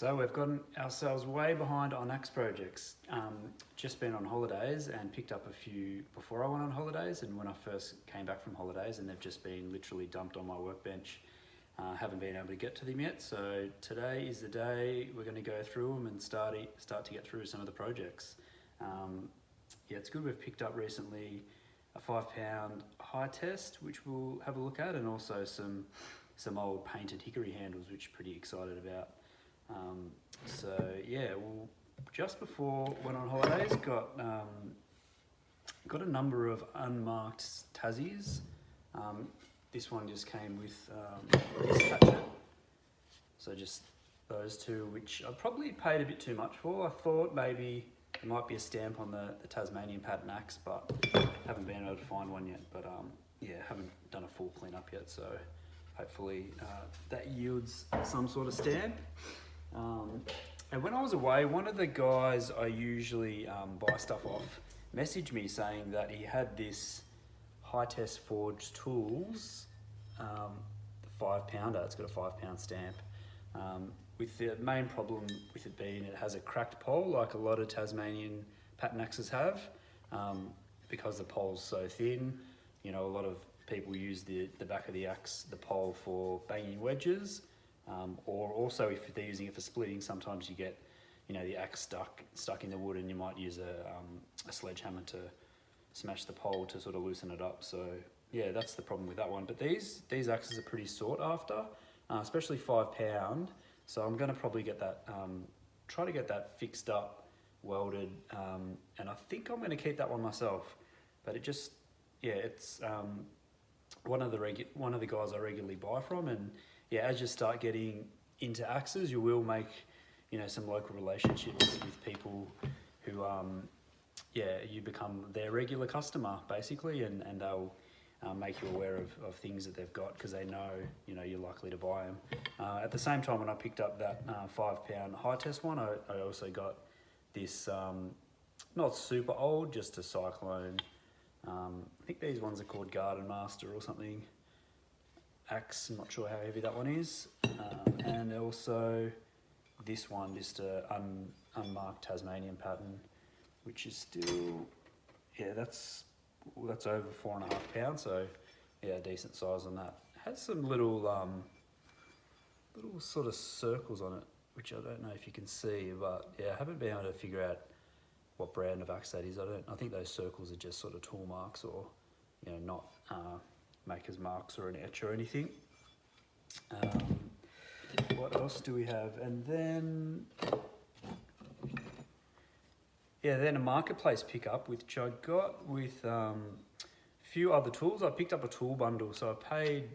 So we've gotten ourselves way behind on axe projects. Just been on holidays and picked up a few before I went on holidays and when I first came back from holidays, and they've just been literally dumped on my workbench. Haven't been able to get to them yet, so today is the day we're going to go through them and start to get through some of the projects. Yeah, it's good we've picked up recently a 5-pound Hytest, which we'll have a look at, and also some old painted hickory handles, which I'm pretty excited about. So yeah, well, just before went on holidays, got a number of unmarked Tassies. This one just came with this hatchet. So just those two, which I probably paid a bit too much for. I thought maybe there might be a stamp on the Tasmanian pattern axe, but haven't been able to find one yet. But yeah, haven't done a full cleanup yet, so hopefully that yields some sort of stamp. And when I was away, one of the guys I usually buy stuff off messaged me saying that he had this Hytest Forget Tools, the 5-pounder. It's got a 5-pound stamp. With the main problem with it being it has a cracked pole, like a lot of Tasmanian pattern axes have, because the pole's so thin. You know, a lot of people use the back of the axe, the pole, for banging wedges, or also if they're using it for splitting, sometimes you get, you know, the axe stuck in the wood, and you might use a sledgehammer to smash the pole to sort of loosen it up. So yeah, that's the problem with that one. But these axes are pretty sought after, especially 5-pound. So I'm going to probably get that, try to get that fixed up, welded, and I think I'm going to keep that one myself. But it just, yeah, it's one of the guys I regularly buy from, and yeah, as you start getting into axes, you will make, you know, some local relationships with people who, yeah, you become their regular customer basically, and they'll make you aware of things that they've got because they know, you know, you're likely to buy them. At the same time, when I picked up that 5-pound Hytest one, I also got this, not super old, just a Cyclone. I think these ones are called Garden Master or something. Axe, I'm not sure how heavy that one is. And also this one, just a unmarked Tasmanian pattern, which is still, yeah, that's over 4.5 pounds, so yeah, decent size on that. It has some little sort of circles on it, which I don't know if you can see, but yeah, I haven't been able to figure out what brand of axe that is. I think those circles are just sort of tool marks, or, you know, not maker's marks or an etch or anything. What else do we have? And then, yeah, then a marketplace pickup, which I got with a few other tools. I picked up a tool bundle, so I paid,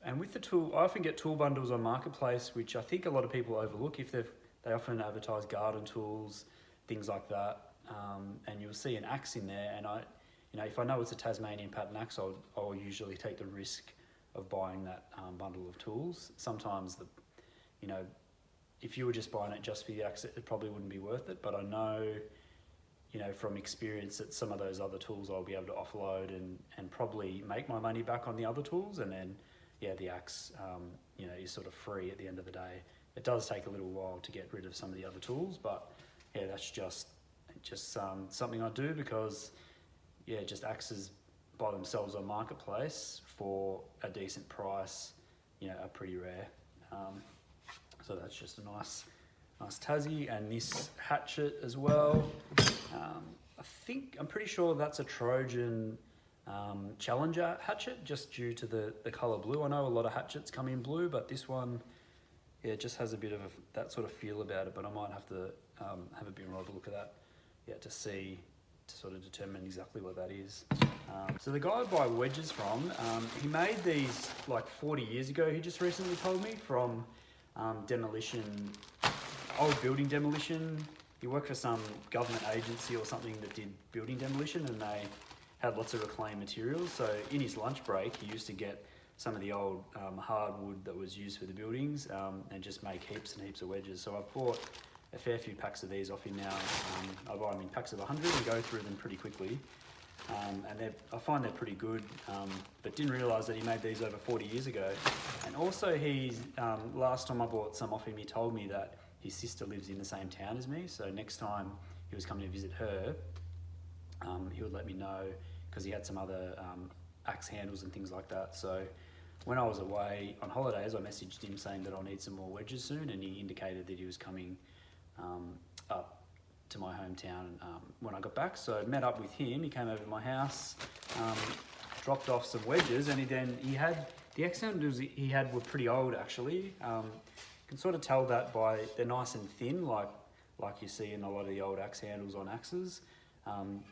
and with the tool, I often get tool bundles on marketplace, which I think a lot of people overlook. If they often advertise garden tools, things like that, and you'll see an axe in there, and you know, if I know it's a Tasmanian pattern axe, I'll usually take the risk of buying that bundle of tools. Sometimes you know, if you were just buying it just for the axe, it probably wouldn't be worth it. But I know, you know, from experience that some of those other tools I'll be able to offload and probably make my money back on the other tools, and then yeah, the axe, you know, is sort of free at the end of the day. It does take a little while to get rid of some of the other tools, but yeah, that's just something I do because, yeah, just axes by themselves on marketplace for a decent price, you know, are pretty rare. So that's just a nice Tassie, and this hatchet as well. I'm pretty sure that's a Trojan Challenger hatchet, just due to the colour blue. I know a lot of hatchets come in blue, but this one, yeah, it just has a bit of that sort of feel about it. But I might have to have a bit more of a look at that, yeah, to sort of determine exactly what that is. So the guy I buy wedges from, he made these like 40 years ago, he just recently told me, from demolition, old building demolition. He worked for some government agency or something that did building demolition, and they had lots of reclaimed materials. So in his lunch break, he used to get some of the old hardwood that was used for the buildings, and just make heaps and heaps of wedges. So I've bought a fair few packs of these off him now. I buy them in packs of 100 and go through them pretty quickly. and I find they're pretty good, but didn't realise that he made these over 40 years ago. And also last time I bought some off him, he told me that his sister lives in the same town as me, so next time he was coming to visit her, he would let me know, because he had some other axe handles and things like that. So when I was away on holidays, I messaged him saying that I'll need some more wedges soon, and he indicated that he was coming up to my hometown when I got back. So I met up with him, he came over to my house, dropped off some wedges, and he had the axe handles he had were pretty old actually. You can sort of tell that by they're nice and thin, like you see in a lot of the old axe handles on axes.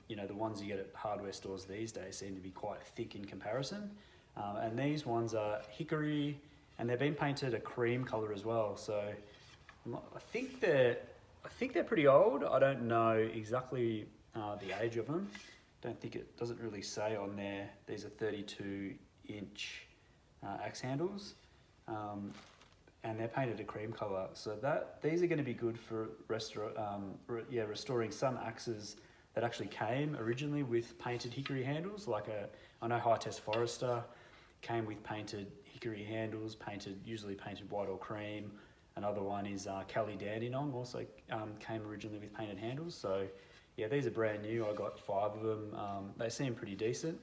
You know, the ones you get at hardware stores these days seem to be quite thick in comparison. And these ones are hickory, and they've been painted a cream colour as well. So I think they're pretty old. I don't know exactly the age of them. Doesn't really say on there. These are 32-inch axe handles, and they're painted a cream colour. So these are going to be good for restoring some axes that actually came originally with painted hickory handles. I know Hytest Forester came with painted hickory handles, usually painted white or cream. Another one is Kelly Dandenong, also came originally with painted handles. So yeah, these are brand new. I got 5 of them. They seem pretty decent.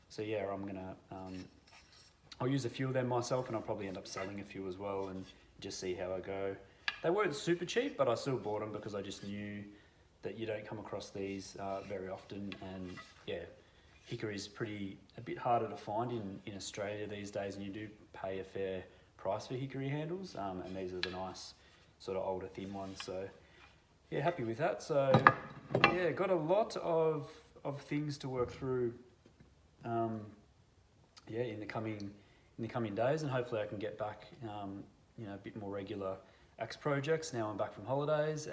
So yeah, I'll use a few of them myself, and I'll probably end up selling a few as well and just see how I go. They weren't super cheap, but I still bought them because I just knew that you don't come across these very often. And yeah, hickory is a bit harder to find in Australia these days, and you do pay a fair price for hickory handles, and these are the nice sort of older thin ones. So yeah, happy with that. So yeah, got a lot of things to work through in the coming days, and hopefully I can get back a bit more regular axe projects now I'm back from holidays.